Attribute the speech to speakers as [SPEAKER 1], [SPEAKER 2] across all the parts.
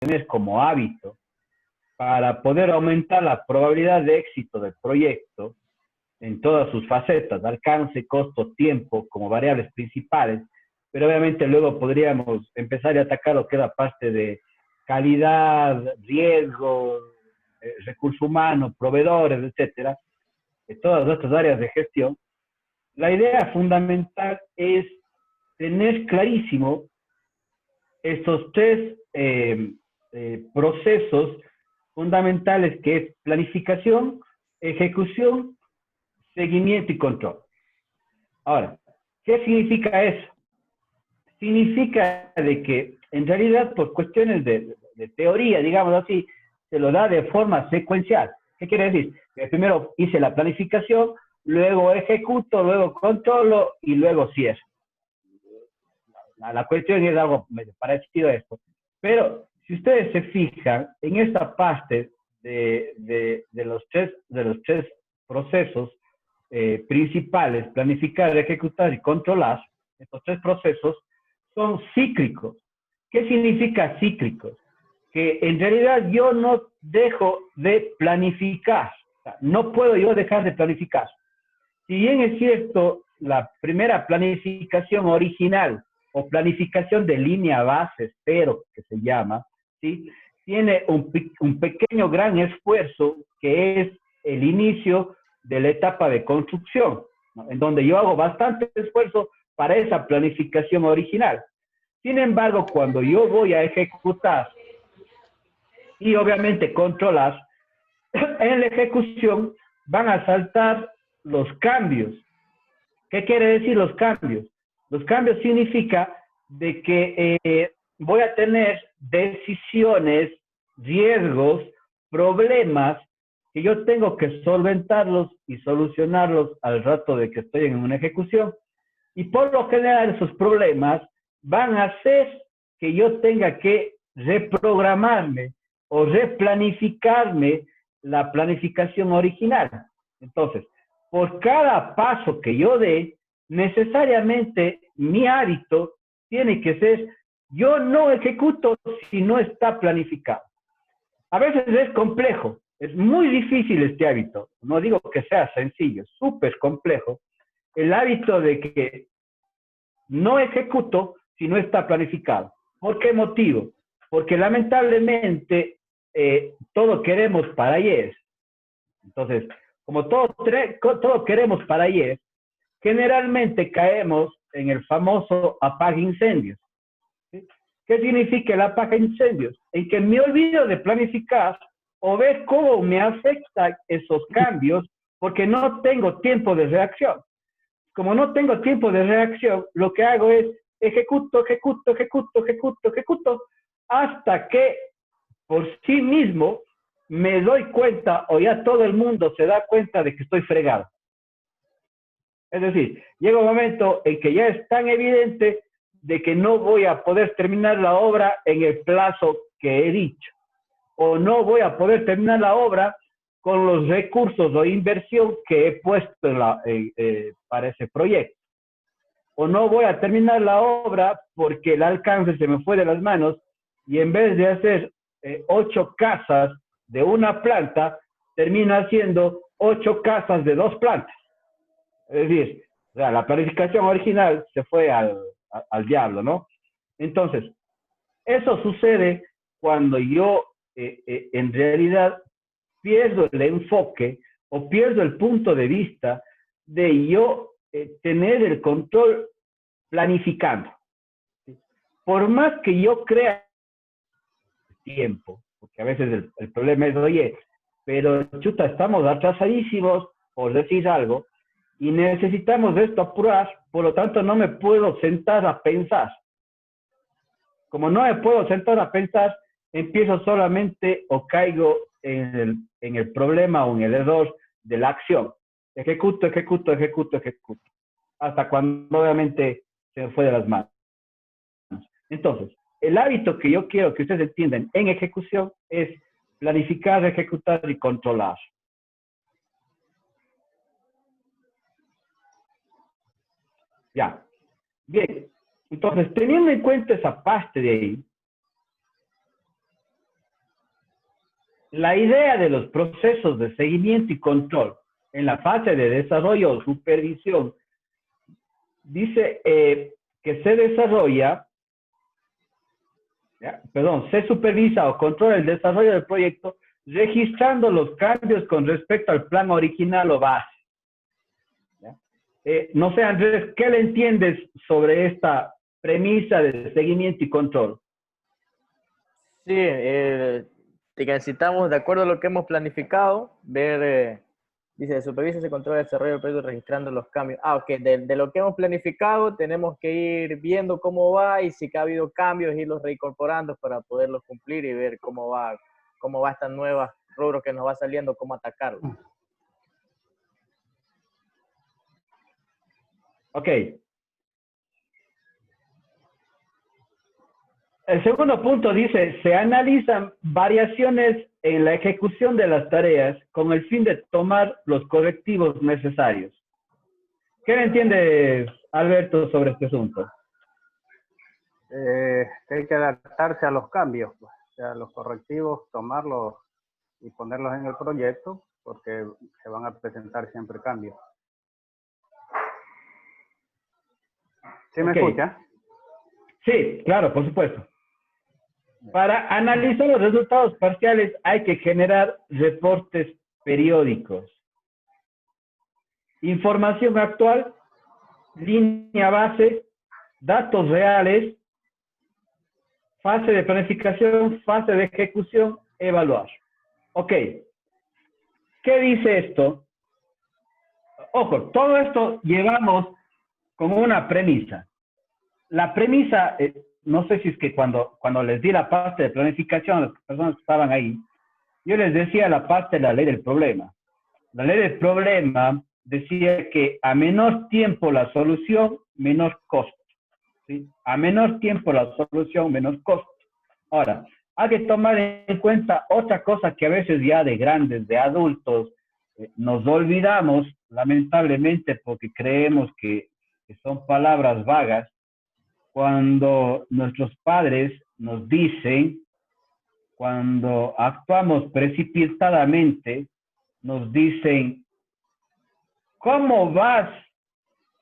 [SPEAKER 1] tener como hábito para poder aumentar la probabilidad de éxito del proyecto en todas sus facetas, alcance, costo, tiempo, como variables principales, pero obviamente luego podríamos empezar a atacar lo que es la parte de calidad, riesgo, recursos humanos, proveedores, etcétera, de todas estas áreas de gestión. La idea fundamental es tener clarísimo estos tres procesos fundamentales, que es planificación, ejecución, seguimiento y control. Ahora, ¿qué significa eso? Significa de que en realidad por cuestiones de teoría, digamos así, se lo da de forma secuencial. ¿Qué quiere decir? Que primero hice la planificación, luego ejecuto, luego controlo y luego cierro. La cuestión es algo parecido a esto. Pero si ustedes se fijan en esta parte de los tres procesos principales, planificar, ejecutar y controlar, estos tres procesos son cíclicos. ¿Qué significa cíclicos? Que en realidad yo no dejo de planificar. O sea, no puedo yo dejar de planificar. Si bien es cierto, la primera planificación original o planificación de línea base, espero que se llama, ¿sí? Tiene un pequeño gran esfuerzo que es el inicio de la etapa de construcción, ¿no? En donde yo hago bastante esfuerzo para esa planificación original. Sin embargo, cuando yo voy a ejecutar y obviamente controlar, en la ejecución van a saltar los cambios. ¿Qué quiere decir los cambios? Los cambios significa de que voy a tener decisiones, riesgos, problemas que yo tengo que solventarlos y solucionarlos al rato de que estoy en una ejecución. Y por lo general esos problemas van a hacer que yo tenga que reprogramarme o replanificarme la planificación original. Entonces, por cada paso que yo dé, necesariamente mi hábito tiene que ser, yo no ejecuto si no está planificado. A veces es complejo, es muy difícil este hábito. No digo que sea sencillo, es súper complejo. El hábito de que no ejecuto si no está planificado. ¿Por qué motivo? Porque lamentablemente todo queremos para ayer. Entonces, como todo queremos para ayer, generalmente caemos en el famoso apaga incendios. ¿Sí? ¿Qué significa el apaga incendios? En que me olvido de planificar o ver cómo me afectan esos cambios porque no tengo tiempo de reacción. Como no tengo tiempo de reacción, lo que hago es ejecuto, hasta que por sí mismo me doy cuenta o ya todo el mundo se da cuenta de que estoy fregado. Es decir, llega un momento en que ya es tan evidente de que no voy a poder terminar la obra en el plazo que he dicho, o no voy a poder terminar la obra con los recursos o inversión que he puesto para ese proyecto, o no voy a terminar la obra porque el alcance se me fue de las manos y en vez de hacer 8 casas de una planta, termino haciendo 8 casas de 2 plantas. Es decir, o sea, la planificación original se fue al diablo, ¿no? Entonces, eso sucede cuando yo en realidad pierdo el enfoque o pierdo el punto de vista de yo tener el control planificando. ¿Sí? Por más que yo crea tiempo, porque a veces el problema es, oye, pero chuta, estamos atrasadísimos, por decir algo, y necesitamos de esto apurar, por lo tanto no me puedo sentar a pensar. Como no me puedo sentar a pensar, empiezo solamente o caigo en el problema o en el error de la acción. Ejecuto, hasta cuando obviamente se me fue de las manos. Entonces, el hábito que yo quiero que ustedes entiendan en ejecución es planificar, ejecutar y controlar. Ya. Bien. Entonces, teniendo en cuenta esa parte de ahí, La idea de los procesos de seguimiento y control en la fase de desarrollo o supervisión dice que se desarrolla, se supervisa o controla el desarrollo del proyecto registrando los cambios con respecto al plan original o base. No sé, Andrés, ¿qué le entiendes sobre esta premisa de seguimiento y control?
[SPEAKER 2] Sí, de que necesitamos, de acuerdo a lo que hemos planificado, ver, dice, supervisa, se controla el desarrollo del proyecto registrando los cambios. Ok, de lo que hemos planificado tenemos que ir viendo cómo va y si ha habido cambios, irlos reincorporando para poderlos cumplir y ver cómo va estas nuevas rubros que nos va saliendo, cómo atacarlos.
[SPEAKER 1] Ok. El segundo punto dice, se analizan variaciones en la ejecución de las tareas con el fin de tomar los correctivos necesarios. ¿Qué entiende Alberto sobre este asunto?
[SPEAKER 3] Que hay que adaptarse a los cambios, pues. O sea, los correctivos, tomarlos y ponerlos en el proyecto, porque se van a presentar siempre cambios. ¿Sí me escucha?
[SPEAKER 1] Sí, claro, por supuesto. Para analizar los resultados parciales hay que generar reportes periódicos. Información actual, línea base, datos reales, fase de planificación, fase de ejecución, evaluar. Ok. ¿Qué dice esto? Ojo, todo esto llevamos como una premisa. La premisa, no sé si es que cuando les di la parte de planificación a las personas que estaban ahí, yo les decía la parte de la ley del problema. La ley del problema decía que a menor tiempo la solución, menor costo. ¿Sí? A menor tiempo la solución, menor costo. Ahora, hay que tomar en cuenta otra cosa que a veces ya de grandes, de adultos, nos olvidamos, lamentablemente, porque creemos que son palabras vagas, cuando nuestros padres nos dicen, cuando actuamos precipitadamente, nos dicen, ¿cómo vas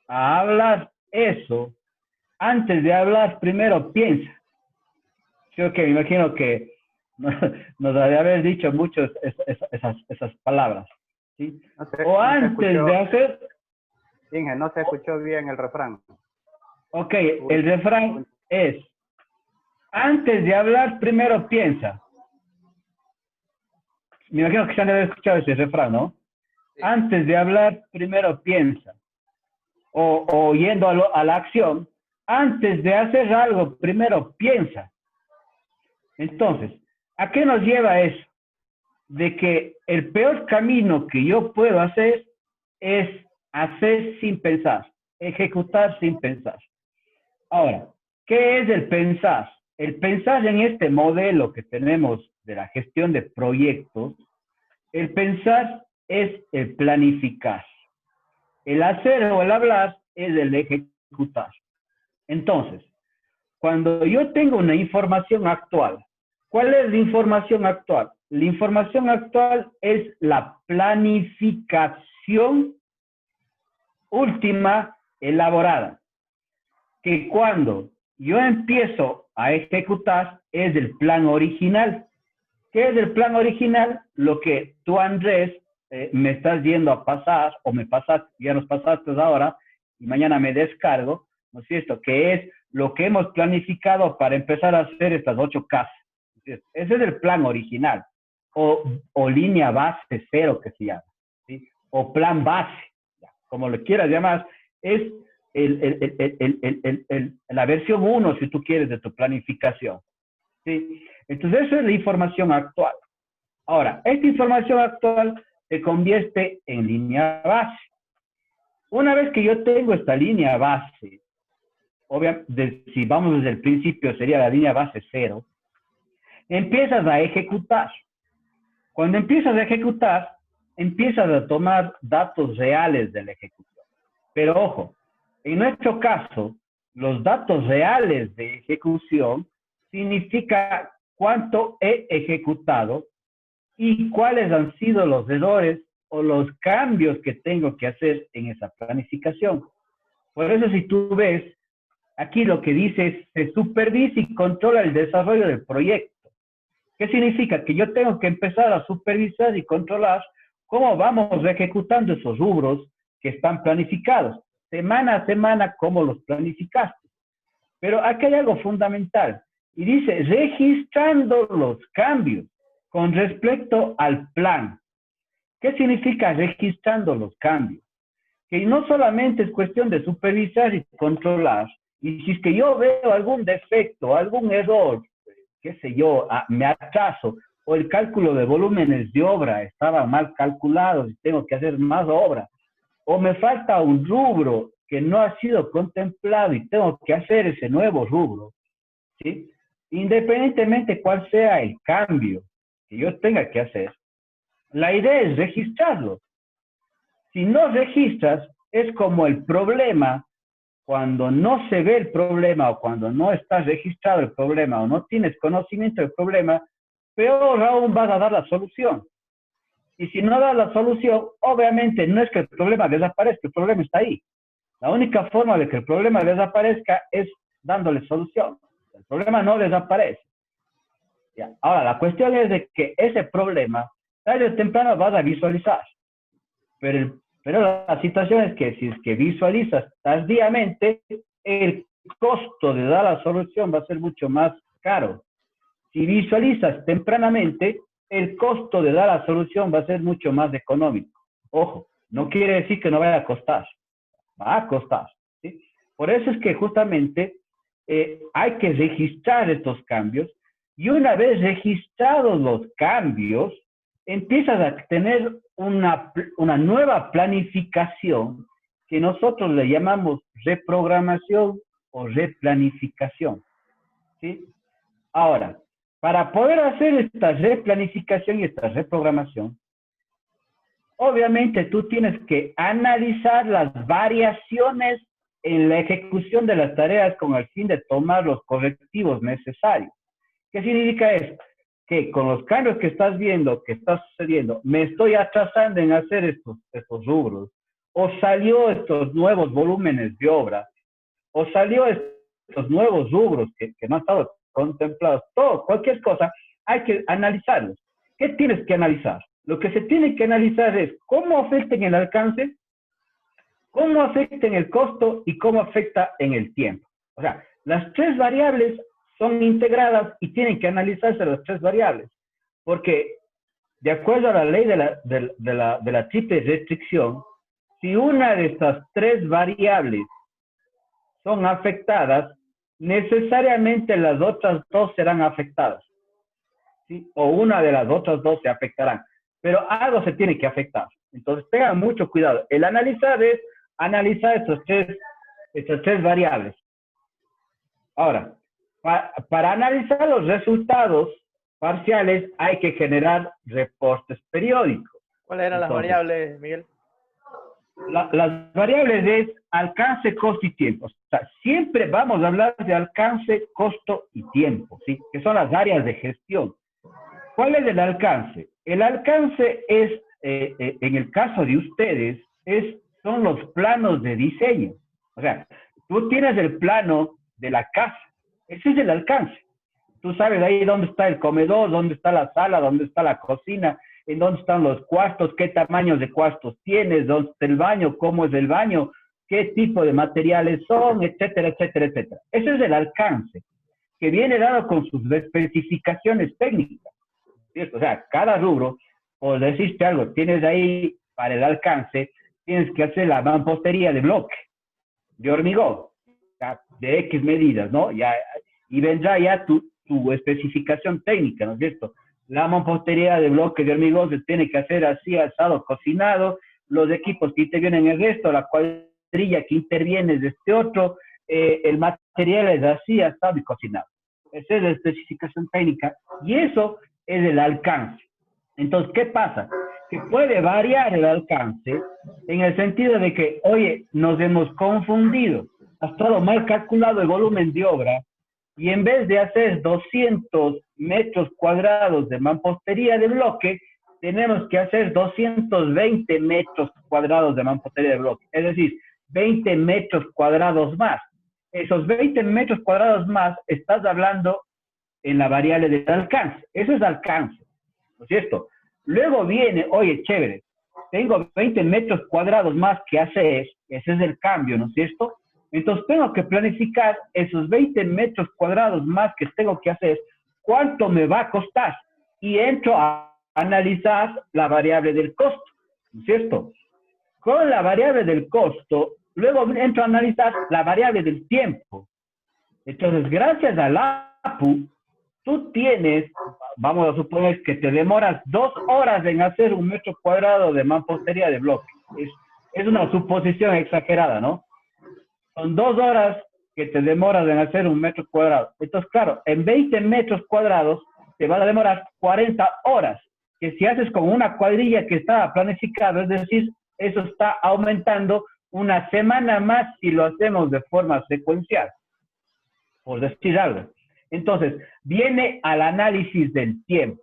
[SPEAKER 1] a hablar eso? Antes de hablar, primero piensa. Yo que me imagino que nos ha de haber dicho muchas esas palabras. ¿Sí? O antes de hacer...
[SPEAKER 3] Inge, no se escuchó bien el refrán.
[SPEAKER 1] Ok, el refrán es, antes de hablar, primero piensa. Me imagino que se han de haber escuchado ese refrán, ¿no? Sí. Antes de hablar, primero piensa. O yendo a la acción, antes de hacer algo, primero piensa. Entonces, ¿a qué nos lleva eso? De que el peor camino que yo puedo hacer es hacer sin pensar, ejecutar sin pensar. Ahora, ¿qué es el pensar? El pensar en este modelo que tenemos de la gestión de proyectos, el pensar es el planificar. El hacer o el hablar es el ejecutar. Entonces, cuando yo tengo una información actual, ¿cuál es la información actual? La información actual es la planificación última elaborada. Que cuando yo empiezo a ejecutar es el plan original. ¿Qué es el plan original? Lo que tú, Andrés, me estás yendo a pasar, o me pasaste, ya nos pasaste ahora, y mañana me descargo, ¿no es cierto? Que es lo que hemos planificado para empezar a hacer estas 8 casas. Ese es el plan original, o línea base cero que se llama, ¿sí? O plan base, como lo quieras llamar, es la versión 1, si tú quieres, de tu planificación. ¿Sí? Entonces, eso es la información actual. Ahora, esta información actual se convierte en línea base. Una vez que yo tengo esta línea base, obviamente, si vamos desde el principio, sería la línea base 0, empiezas a ejecutar. Cuando empiezas a ejecutar, empiezas a tomar datos reales de la ejecución. Pero ojo, en nuestro caso, los datos reales de ejecución significa cuánto he ejecutado y cuáles han sido los errores o los cambios que tengo que hacer en esa planificación. Por eso, si tú ves, aquí lo que dice es, se supervisa y controla el desarrollo del proyecto. ¿Qué significa? Que yo tengo que empezar a supervisar y controlar cómo vamos ejecutando esos rubros que están planificados, semana a semana, cómo los planificaste. Pero aquí hay algo fundamental, y dice, registrando los cambios con respecto al plan. ¿Qué significa registrando los cambios? Que no solamente es cuestión de supervisar y controlar, y si es que yo veo algún defecto, algún error, qué sé yo, me atraso, o el cálculo de volúmenes de obra estaba mal calculado y tengo que hacer más obra, o me falta un rubro que no ha sido contemplado y tengo que hacer ese nuevo rubro, ¿sí? Independientemente cuál sea el cambio que yo tenga que hacer, la idea es registrarlo. Si no registras, es como el problema, cuando no se ve el problema o cuando no está registrado el problema o no tienes conocimiento del problema, peor aún vas a dar la solución. Y si no das la solución, obviamente no es que el problema desaparezca, el problema está ahí. La única forma de que el problema desaparezca es dándole solución. El problema no desaparece. ¿Ya? Ahora, la cuestión es de que ese problema, tarde o temprano vas a visualizar. Pero la situación es que si es que visualizas tardíamente, el costo de dar la solución va a ser mucho más caro. Si visualizas tempranamente, el costo de dar la solución va a ser mucho más económico. Ojo, no quiere decir que no vaya a costar. Va a costar, ¿sí? Por eso es que justamente hay que registrar estos cambios, y una vez registrados los cambios, empiezas a tener una nueva planificación que nosotros le llamamos reprogramación o replanificación, ¿sí? Ahora, para poder hacer esta replanificación y esta reprogramación, obviamente tú tienes que analizar las variaciones en la ejecución de las tareas con el fin de tomar los correctivos necesarios. ¿Qué significa esto? Que con los cambios que estás viendo, que está sucediendo, me estoy atrasando en hacer estos rubros, o salió estos nuevos volúmenes de obra, o salió estos nuevos rubros que no han estado contemplados, todo, cualquier cosa, hay que analizarlos. ¿Qué tienes que analizar? Lo que se tiene que analizar es cómo afecta en el alcance, cómo afecta en el costo y cómo afecta en el tiempo. O sea, las tres variables son integradas y tienen que analizarse las tres variables, porque de acuerdo a la ley de la triple restricción, si una de estas tres variables son afectadas, necesariamente las otras dos serán afectadas, ¿sí? O una de las otras dos se afectarán, pero algo se tiene que afectar. Entonces tengan mucho cuidado. El analizar es analizar estas tres variables. Ahora, para analizar los resultados parciales hay que generar reportes periódicos.
[SPEAKER 2] ¿Cuáles eran las variables, Miguel?
[SPEAKER 1] Las variables es alcance, costo y tiempo. O sea, siempre vamos a hablar de alcance, costo y tiempo, ¿sí? Que son las áreas de gestión. ¿Cuál es el alcance? El alcance es, en el caso de ustedes, son los planos de diseño. O sea, tú tienes el plano de la casa. Ese es el alcance. Tú sabes ahí dónde está el comedor, dónde está la sala, dónde está la cocina, en dónde están los cuartos, qué tamaños de cuartos tienes, dónde está el baño, cómo es el baño, qué tipo de materiales son, etcétera, etcétera, etcétera. Ese es el alcance, que viene dado con sus especificaciones técnicas, ¿cierto? O sea, cada rubro, por decirte algo, tienes ahí para el alcance, tienes que hacer la mampostería de bloque, de hormigón, de X medidas, ¿no? Ya, y vendrá ya tu especificación técnica, ¿no es cierto? La mampostería de bloque de hormigón se tiene que hacer así, asado, cocinado, los equipos que intervienen en esto, la cuadrilla que interviene de este otro, el material es así, asado y cocinado. Esa es la especificación técnica y eso es el alcance. Entonces, ¿qué pasa? Que puede variar el alcance en el sentido de que, oye, nos hemos confundido, ha estado mal calculado el volumen de obra, y en vez de hacer 200 metros cuadrados de mampostería de bloque, tenemos que hacer 220 metros cuadrados de mampostería de bloque, es decir, 20 metros cuadrados más. Esos 20 metros cuadrados más, estás hablando en la variable del alcance. Eso es alcance, ¿no es cierto? Luego viene, oye, chévere, tengo 20 metros cuadrados más que hacer, ese es el cambio, ¿no es cierto? Entonces tengo que planificar esos 20 metros cuadrados más que tengo que hacer, cuánto me va a costar. Y entro a analizar la variable del costo, ¿no es cierto? Con la variable del costo, luego entro a analizar la variable del tiempo. Entonces, gracias al APU, tú tienes, vamos a suponer que te demoras 2 horas en hacer un metro cuadrado de mampostería de bloque. Es una suposición exagerada, ¿no? Son 2 horas que te demoras en hacer un metro cuadrado. Entonces, claro, en 20 metros cuadrados te va a demorar 40 horas, que si haces con una cuadrilla que estaba planificada, es decir, eso está aumentando una semana más si lo hacemos de forma secuencial, por decir algo. Entonces, viene al análisis del tiempo.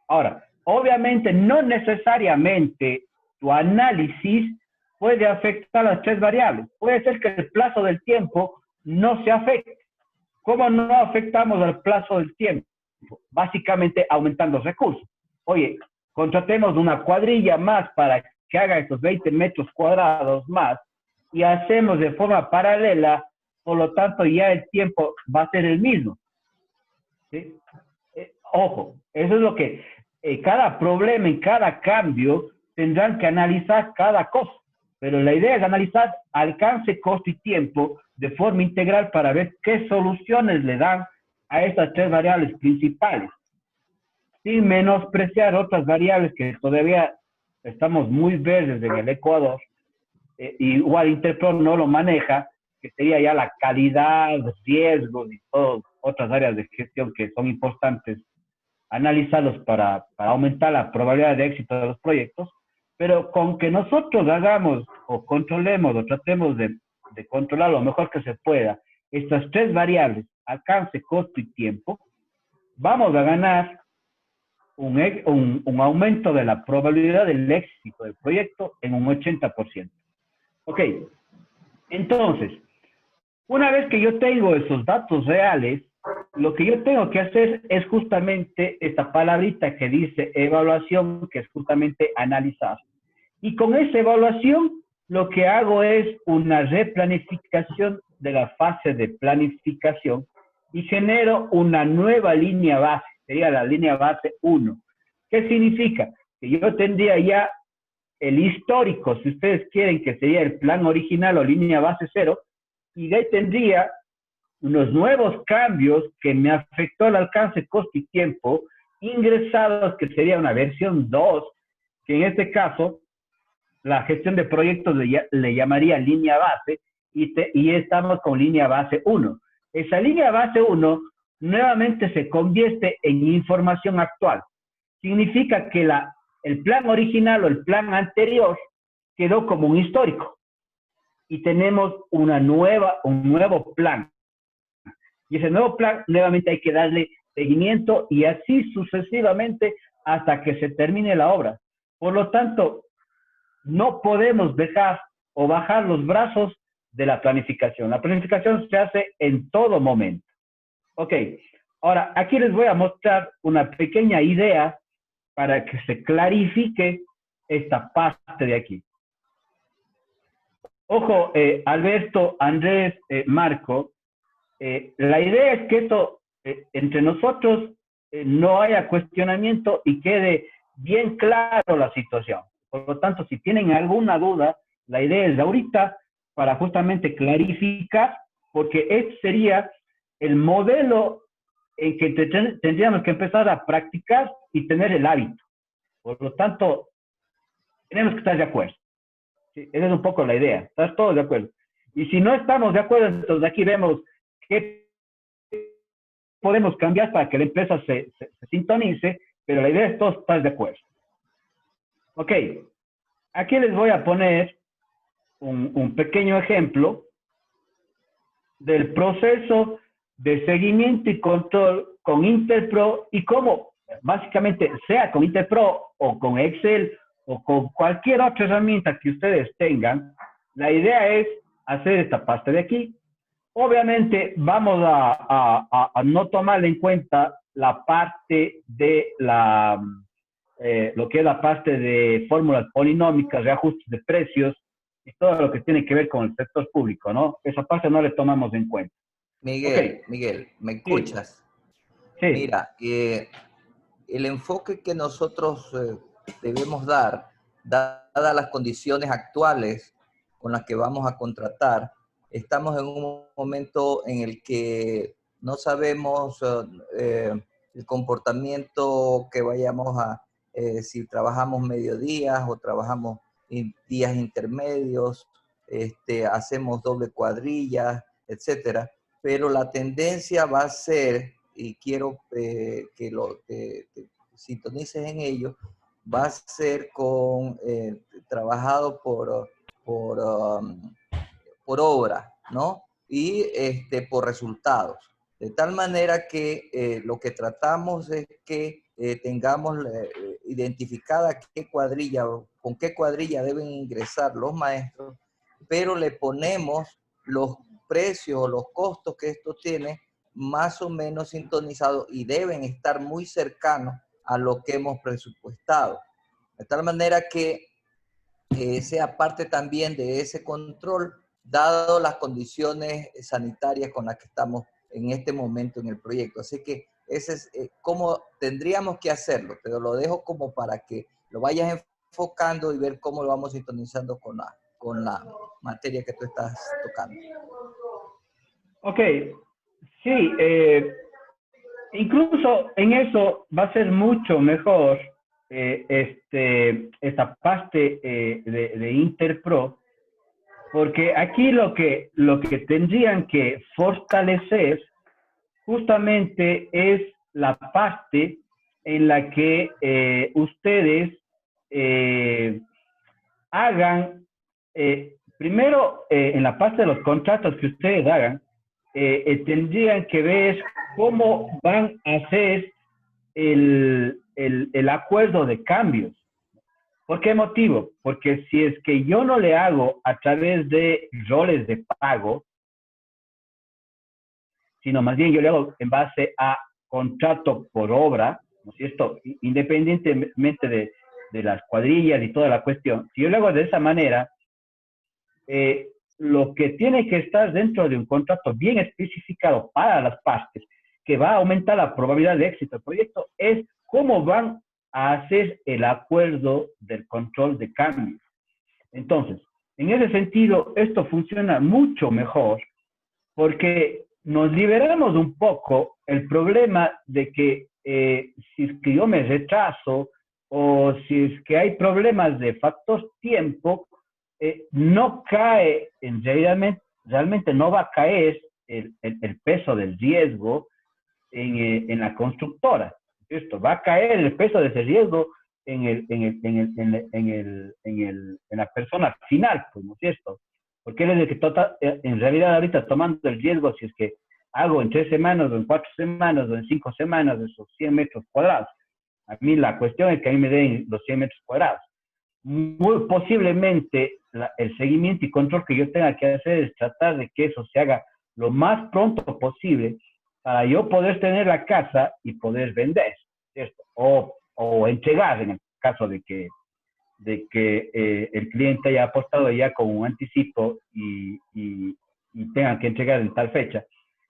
[SPEAKER 1] Ahora, obviamente, no necesariamente tu análisis puede afectar las 3 variables. Puede ser que el plazo del tiempo no se afecte. ¿Cómo no afectamos el plazo del tiempo? Básicamente aumentando recursos. Oye, contratemos una cuadrilla más para que haga estos 20 metros cuadrados más y hacemos de forma paralela, por lo tanto ya el tiempo va a ser el mismo. ¿Sí? Ojo, eso es lo que cada problema y cada cambio tendrán que analizar cada cosa, pero la idea es analizar alcance, costo y tiempo de forma integral para ver qué soluciones le dan a estas 3 variables principales, sin menospreciar otras variables que todavía estamos muy verdes en el Ecuador. Igual Interpro no lo maneja, que sería ya la calidad, riesgos y todas otras áreas de gestión que son importantes analizarlos para aumentar la probabilidad de éxito de los proyectos, pero con que nosotros hagamos o controlemos o tratemos de controlar lo mejor que se pueda estas 3 variables, alcance, costo y tiempo, vamos a ganar un aumento de la probabilidad del éxito del proyecto en un 80%. Ok, entonces, una vez que yo tengo esos datos reales, lo que yo tengo que hacer es justamente esta palabrita que dice evaluación, que es justamente analizar. Y con esa evaluación, lo que hago es una replanificación de la fase de planificación y genero una nueva línea base, sería la línea base 1. ¿Qué significa? Que yo tendría ya el histórico, si ustedes quieren, que sería el plan original o línea base 0, y de ahí tendría unos nuevos cambios que me afectó el alcance, costo y tiempo, ingresados, que sería una versión 2, que en este caso, la gestión de proyectos le llamaría línea base, y estamos con línea base 1. Esa línea base 1 nuevamente se convierte en información actual. Significa que el plan original o el plan anterior quedó como un histórico. Y tenemos un nuevo plan. Y ese nuevo plan, nuevamente hay que darle seguimiento y así sucesivamente hasta que se termine la obra. Por lo tanto, no podemos dejar o bajar los brazos de la planificación. La planificación se hace en todo momento. Ok, ahora aquí les voy a mostrar una pequeña idea para que se clarifique esta parte de aquí. Ojo, Alberto, Andrés, Marco, la idea es que esto, entre nosotros, no haya cuestionamiento y quede bien claro la situación. Por lo tanto, si tienen alguna duda, la idea es de ahorita para justamente clarificar, porque este sería el modelo en que tendríamos que empezar a practicar y tener el hábito. Por lo tanto, tenemos que estar de acuerdo. ¿Sí? Esa es un poco la idea, estar todos de acuerdo. Y si no estamos de acuerdo, entonces aquí vemos qué podemos cambiar para que la empresa se sintonice, pero la idea es todos estar de acuerdo. Ok, aquí les voy a poner un pequeño ejemplo del proceso de seguimiento y control con Interpro y cómo básicamente, sea con Interpro o con Excel o con cualquier otra herramienta que ustedes tengan, la idea es hacer esta parte de aquí. Obviamente vamos a no tomar en cuenta la parte de lo que es la parte de fórmulas polinómicas, reajustes de precios y todo lo que tiene que ver con el sector público, ¿no? Esa parte no le tomamos en cuenta.
[SPEAKER 4] Miguel,
[SPEAKER 1] Okay.
[SPEAKER 4] Miguel, ¿me
[SPEAKER 1] Sí.
[SPEAKER 4] escuchas?
[SPEAKER 1] Sí.
[SPEAKER 4] Mira, el enfoque que nosotros debemos dar, dadas las condiciones actuales con las que vamos a contratar, estamos en un momento en el que no sabemos el comportamiento que vayamos a, si trabajamos mediodías o trabajamos días intermedios, hacemos doble cuadrilla, etcétera. Pero la tendencia va a ser, y quiero que lo sintonices en ello, va a ser con trabajado por obra, ¿no? Y por resultados. De tal manera que lo que tratamos es que tengamos identificada con qué cuadrilla deben ingresar los maestros, pero le ponemos los precios o los costos que esto tiene más o menos sintonizados y deben estar muy cercanos a lo que hemos presupuestado. De tal manera que sea parte también de ese control, dado las condiciones sanitarias con las que estamos en este momento en el proyecto. Así que ese es cómo tendríamos que hacerlo, pero lo dejo como para que lo vayas enfocando y ver cómo lo vamos sintonizando con la materia que tú estás tocando.
[SPEAKER 1] Ok, sí, incluso en eso va a ser mucho mejor esta parte de Interpro, porque aquí lo que tendrían que fortalecer justamente es la parte en la que ustedes hagan, primero en la parte de los contratos que ustedes hagan, tendrían que ver cómo van a hacer el acuerdo de cambios. ¿Por qué motivo? Porque si es que yo no le hago a través de roles de pago, sino más bien yo le hago en base a contrato por obra, ¿no es cierto? Independientemente de las cuadrillas y toda la cuestión, si yo lo hago de esa manera, lo que tiene que estar dentro de un contrato bien especificado para las partes, que va a aumentar la probabilidad de éxito del proyecto, es cómo van a hacer el acuerdo del control de cambios. Entonces, en ese sentido, esto funciona mucho mejor porque nos liberamos un poco el problema de que si es que yo me retraso o si es que hay problemas de factor tiempo, no cae, realmente no va a caer el peso del riesgo en la constructora. Esto va a caer el peso de ese riesgo en la persona final, pues, ¿no es cierto? Porque él es el que en realidad ahorita tomando el riesgo si es que hago en 3 semanas o en 4 semanas o en 5 semanas esos 100 metros cuadrados. A mí la cuestión es que a mí me den los 100 metros cuadrados. Muy posiblemente el seguimiento y control que yo tenga que hacer es tratar de que eso se haga lo más pronto posible para yo poder tener la casa y poder vender, ¿cierto? O entregar en el caso de que el cliente haya apostado ya con un anticipo y tengan que entregar en tal fecha.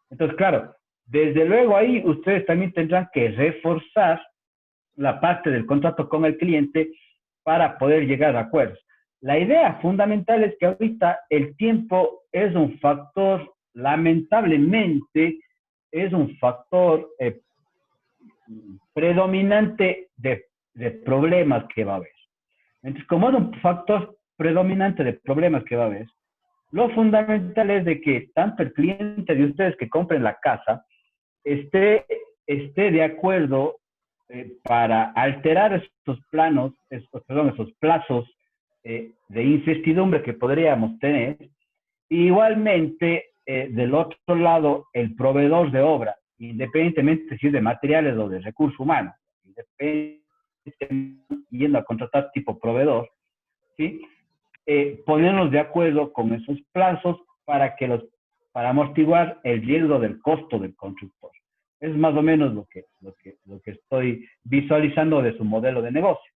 [SPEAKER 1] Entonces, claro, desde luego ahí ustedes también tendrán que reforzar la parte del contrato con el cliente para poder llegar a acuerdos. La idea fundamental es que ahorita el tiempo es un factor, lamentablemente, es un factor predominante de problemas que va a haber. Entonces, como es un factor predominante de problemas que va a haber, lo fundamental es de que tanto el cliente de ustedes que compren la casa esté de acuerdo para alterar esos plazos de incertidumbre que podríamos tener. Y igualmente, del otro lado, el proveedor de obra, independientemente si es de materiales o de recursos humanos, yendo a contratar tipo proveedor, ¿sí? Ponernos de acuerdo con esos plazos para amortiguar el riesgo del costo del constructor. Es más o menos lo que estoy visualizando de su modelo de negocio.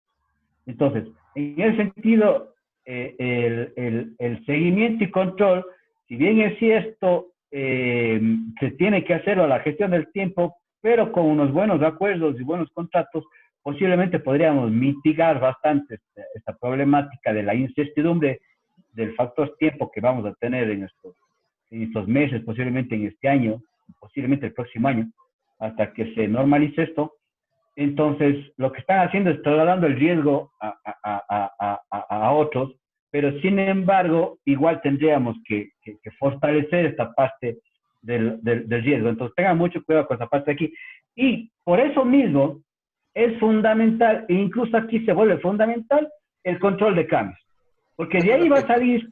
[SPEAKER 1] Entonces, en ese sentido, el seguimiento y control, si bien es cierto, se tiene que hacerlo a la gestión del tiempo, pero con unos buenos acuerdos y buenos contratos, posiblemente podríamos mitigar bastante esta problemática de la incertidumbre del factor tiempo que vamos a tener en estos meses, posiblemente en este año, posiblemente el próximo año, hasta que se normalice esto. Entonces, lo que están haciendo es trasladando el riesgo a otros, pero sin embargo, igual tendríamos que fortalecer esta parte del riesgo. Entonces, tengan mucho cuidado con esta parte de aquí. Y por eso mismo es fundamental, e incluso aquí se vuelve fundamental, el control de cambios. Porque de ahí va a salir...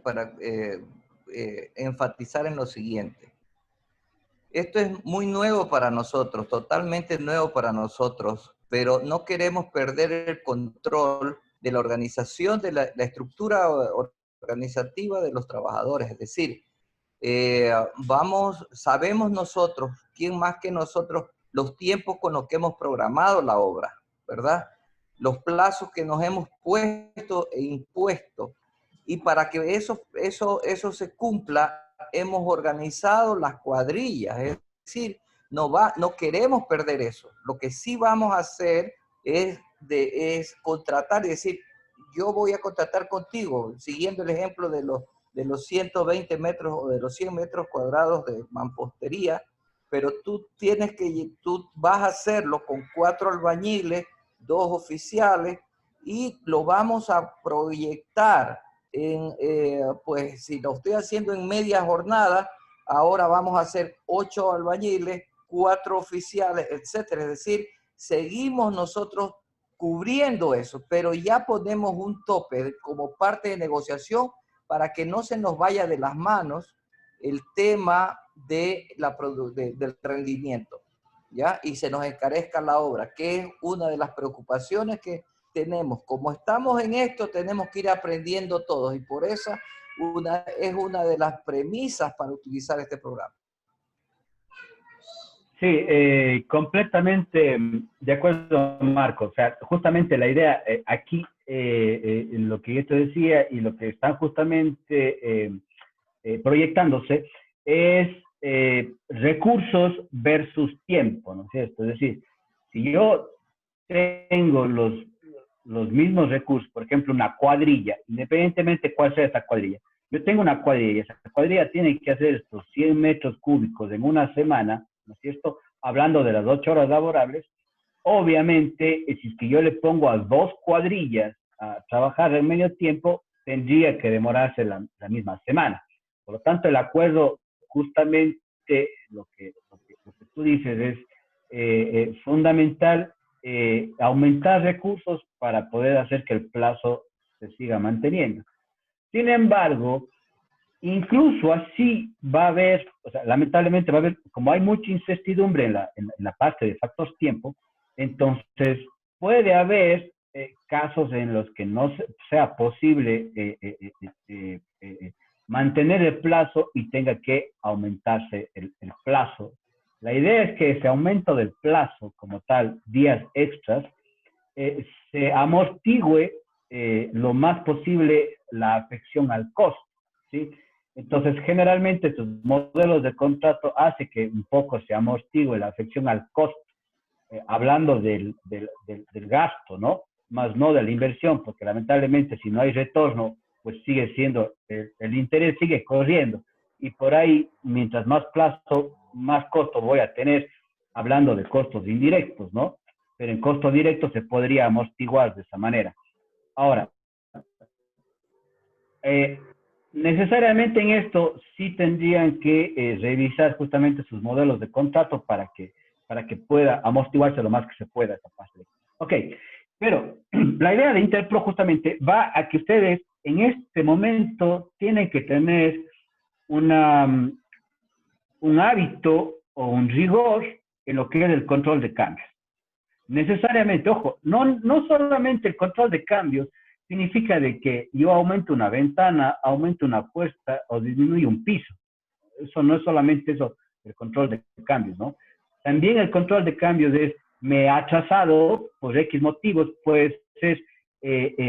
[SPEAKER 4] para enfatizar en lo siguiente. Esto es muy nuevo para nosotros, totalmente nuevo para nosotros, pero no queremos perder el control de la organización, de la estructura organizativa de los trabajadores. Es decir, sabemos nosotros, quién más que nosotros, los tiempos con los que hemos programado la obra, ¿verdad? Los plazos que nos hemos puesto e impuesto. Y para que eso se cumpla, hemos organizado las cuadrillas, es decir, no queremos perder eso. Lo que sí vamos a hacer es contratar, es decir, yo voy a contratar contigo, siguiendo el ejemplo de los 120 metros o de los 100 metros cuadrados de mampostería, pero tú vas a hacerlo con 4 albañiles, 2 oficiales, y lo vamos a proyectar pues si lo estoy haciendo en media jornada, ahora vamos a hacer 8 albañiles, 4 oficiales, etcétera. Es decir, seguimos nosotros cubriendo eso, pero ya ponemos un tope como parte de negociación para que no se nos vaya de las manos el tema del rendimiento, ¿ya? Y se nos encarezca la obra, que es una de las preocupaciones que tenemos. Como estamos en esto, tenemos que ir aprendiendo todos, y por eso es una de las premisas para utilizar este programa.
[SPEAKER 1] Sí, completamente de acuerdo, Marco. O sea, justamente la idea aquí, lo que yo te decía y lo que están justamente proyectándose es recursos versus tiempo, ¿no es cierto? Es decir, si yo tengo los mismos recursos, por ejemplo, una cuadrilla, independientemente cuál sea esa cuadrilla, yo tengo una cuadrilla, esa cuadrilla tiene que hacer estos 100 metros cúbicos en una semana, ¿no es cierto? Hablando de las 8 horas laborables, obviamente, si es que yo le pongo a 2 cuadrillas a trabajar en medio tiempo, tendría que demorarse la misma semana. Por lo tanto, el acuerdo, justamente lo que tú dices es fundamental, aumentar recursos para poder hacer que el plazo se siga manteniendo. Sin embargo, incluso así va a haber, o sea, lamentablemente va a haber, como hay mucha incertidumbre en la parte de factor tiempo, entonces puede haber casos en los que no sea posible mantener el plazo y tenga que aumentarse el plazo. La idea es que ese aumento del plazo, como tal, días extras, se amortigue lo más posible la afección al costo, ¿sí? Entonces, generalmente estos modelos de contrato hacen que un poco se amortigue la afección al costo, hablando del gasto, ¿no? Más no de la inversión, porque lamentablemente si no hay retorno, pues sigue siendo, el interés sigue corriendo. Y por ahí, mientras más plazo, más costo voy a tener, hablando de costos indirectos, ¿no? Pero en costos directos se podría amortiguar de esa manera. Ahora, necesariamente en esto sí tendrían que revisar justamente sus modelos de contrato para que pueda amortiguarse lo más que se pueda esa parte. Ok, pero la idea de Interpro justamente va a que ustedes en este momento tienen que tener un hábito o un rigor en lo que es el control de cambios. necesariamente, ojo, no solamente el control de cambios significa de que yo aumento una ventana, aumento una puerta o disminuyo un piso. Eso no es solamente eso, el control de cambios, ¿no? También el control de cambios es, me ha atrasado por X motivos, puede ser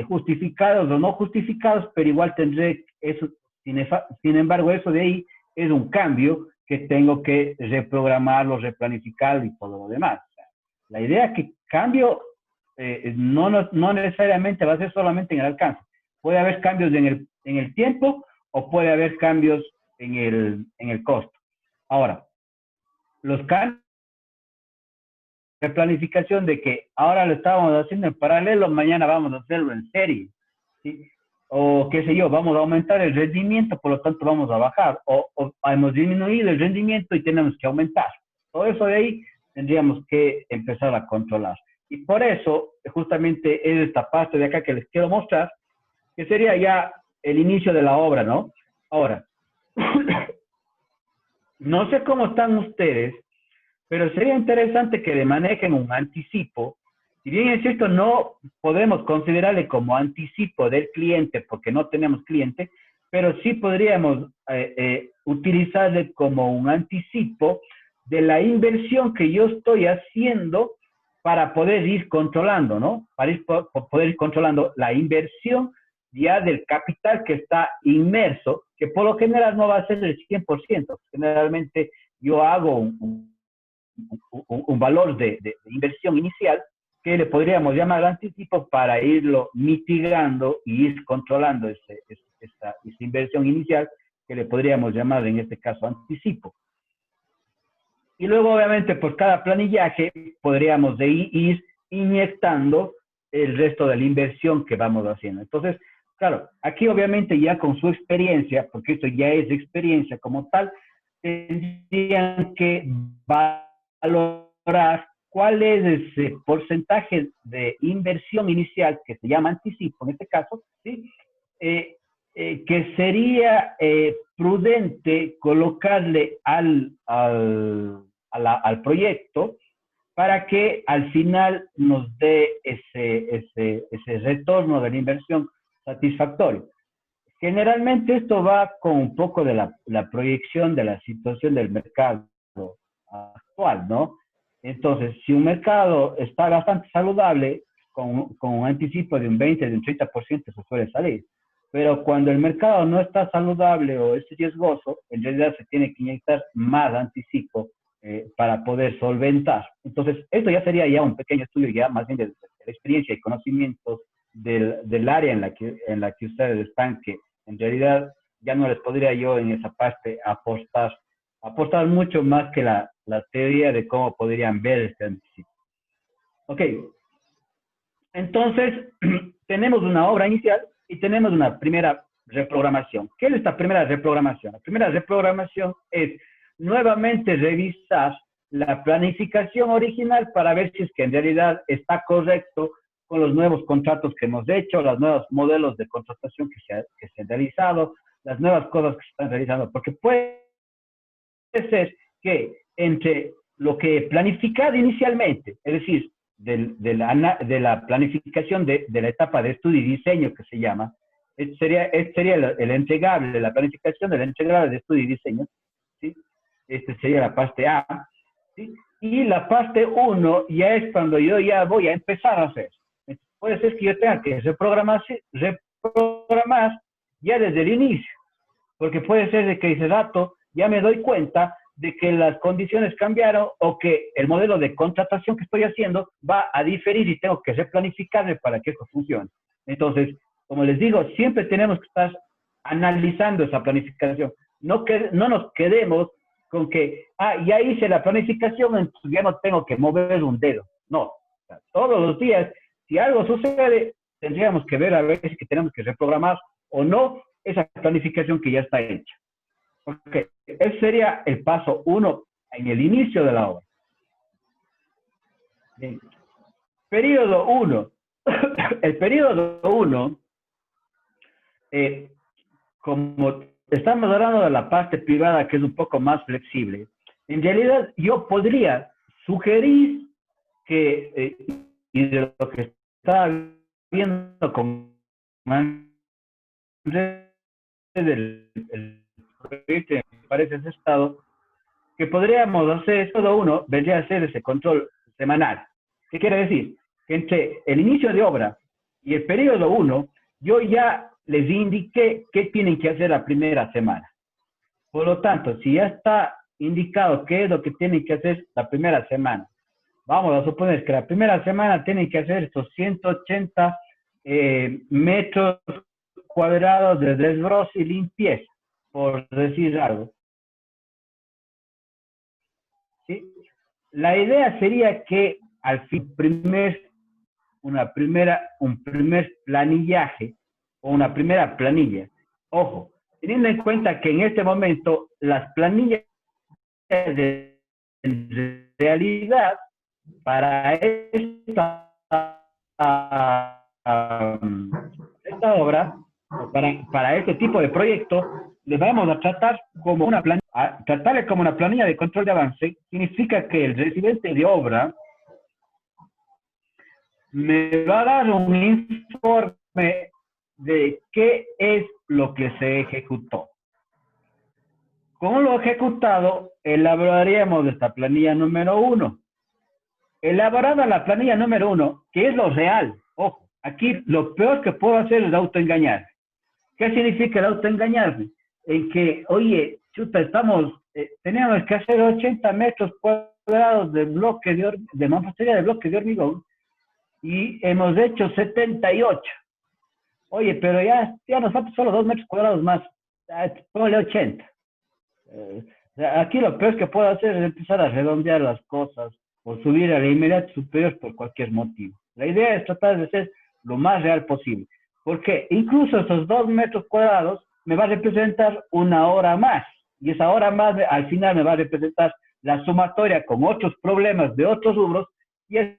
[SPEAKER 1] justificados o no justificados, pero igual tendré eso, sin embargo, eso de ahí es un cambio que tengo que reprogramarlo, replanificarlo y todo lo demás. La idea es que cambio no necesariamente va a ser solamente en el alcance. Puede haber cambios en el tiempo o puede haber cambios en el costo. Ahora, los cambios de planificación de que ahora lo estábamos haciendo en paralelo, mañana vamos a hacerlo en serie, ¿sí? O qué sé yo, vamos a aumentar el rendimiento, por lo tanto vamos a bajar, o hemos disminuido el rendimiento y tenemos que aumentar. Todo eso de ahí tendríamos que empezar a controlar. Y por eso, justamente es esta parte de acá que les quiero mostrar, que sería ya el inicio de la obra, ¿no? Ahora, no sé cómo están ustedes, pero sería interesante que le manejen un anticipo. Si bien es cierto, no podemos considerarle como anticipo del cliente porque no tenemos cliente, pero sí podríamos utilizarle como un anticipo de la inversión que yo estoy haciendo para poder ir controlando, ¿no? Para poder ir controlando la inversión ya del capital que está inmerso, que por lo general no va a ser el 100%. Generalmente yo hago un valor de inversión inicial que le podríamos llamar anticipo para irlo mitigando y ir controlando esa inversión inicial que le podríamos llamar en este caso anticipo. Y luego obviamente por cada planillaje podríamos de ir inyectando el resto de la inversión que vamos haciendo. Entonces, claro, aquí obviamente ya con su experiencia, porque esto ya es experiencia como tal, tendrían que valorar cuál es ese porcentaje de inversión inicial que se llama anticipo, en este caso, ¿sí? Que sería prudente colocarle al proyecto para que al final nos dé ese retorno de la inversión satisfactorio. Generalmente esto va con un poco de la proyección de la situación del mercado actual, ¿no? Entonces, si un mercado está bastante saludable, con un anticipo de un 20, de un 30% se suele salir. Pero cuando el mercado no está saludable o es riesgoso, en realidad se tiene que inyectar más anticipo para poder solventar. Entonces, esto ya sería ya un pequeño estudio ya más bien de la experiencia y conocimientos del área en la que ustedes están, que en realidad ya no les podría yo en esa parte aportar mucho más que la teoría de cómo podrían ver este anticipo. Ok, entonces tenemos una obra inicial y tenemos una primera reprogramación. ¿Qué es esta primera reprogramación? La primera reprogramación es nuevamente revisar la planificación original para ver si es que en realidad está correcto con los nuevos contratos que hemos hecho, los nuevos modelos de contratación que se han realizado, las nuevas cosas que se están realizando, porque puede ser que entre lo que planificado inicialmente, es decir, de la planificación de la etapa de estudio y diseño que se llama, sería el entregable, de la planificación del entregable de estudio y diseño, ¿sí? Este sería la parte A, ¿sí? Y la parte 1 ya es cuando yo ya voy a empezar a hacer. Entonces, puede ser que yo tenga que reprogramar ya desde el inicio, porque puede ser de que ese rato ya me doy cuenta de que las condiciones cambiaron o que el modelo de contratación que estoy haciendo va a diferir y tengo que replanificarme para que esto funcione. Entonces, como les digo, siempre tenemos que estar analizando esa planificación. No nos quedemos con que, ya hice la planificación, entonces ya no tengo que mover un dedo. No, o sea, todos los días, si algo sucede, tendríamos que ver a ver si tenemos que reprogramar o no esa planificación que ya está hecha. Ok, ese sería el paso 1 en el inicio de la obra. Bien. Periodo 1. El periodo 1, como estamos hablando de la parte privada que es un poco más flexible, en realidad yo podría sugerir y de lo que estaba viendo con Andrés del proyecto, me parece ese estado, que podríamos hacer, todo uno vendría a hacer ese control semanal. ¿Qué quiere decir? Que entre el inicio de obra y el periodo 1, yo ya les indiqué qué tienen que hacer la primera semana. Por lo tanto, si ya está indicado qué es lo que tienen que hacer la primera semana, vamos a suponer que la primera semana tienen que hacer estos 180 metros cuadrados de desbroce y limpieza, por decir algo. ¿Sí? La idea sería que al fin un primer planillaje o una primera planilla. Ojo, teniendo en cuenta que en este momento las planillas de realidad para esta obra, para este tipo de proyecto, le vamos a tratar como una planilla. Tratarle como una planilla de control de avance significa que el residente de obra me va a dar un informe de qué es lo que se ejecutó. Con lo ejecutado, elaboraríamos esta planilla número 1. Elaborada la planilla número 1, que es lo real. Ojo, aquí lo peor que puedo hacer es autoengañarme. ¿Qué significa el autoengañarme? En que, oye, chuta, teníamos que hacer 80 metros cuadrados de bloque de mampostería de bloque de hormigón y hemos hecho 78. Oye, pero ya nos faltan solo 2 metros cuadrados más. Ponle 80. Aquí lo peor que puedo hacer es empezar a redondear las cosas o subir a la inmediata superior por cualquier motivo. La idea es tratar de ser lo más real posible, porque incluso esos 2 metros cuadrados me va a representar una hora más, y esa hora más al final me va a representar la sumatoria con otros problemas de otros rubros, y es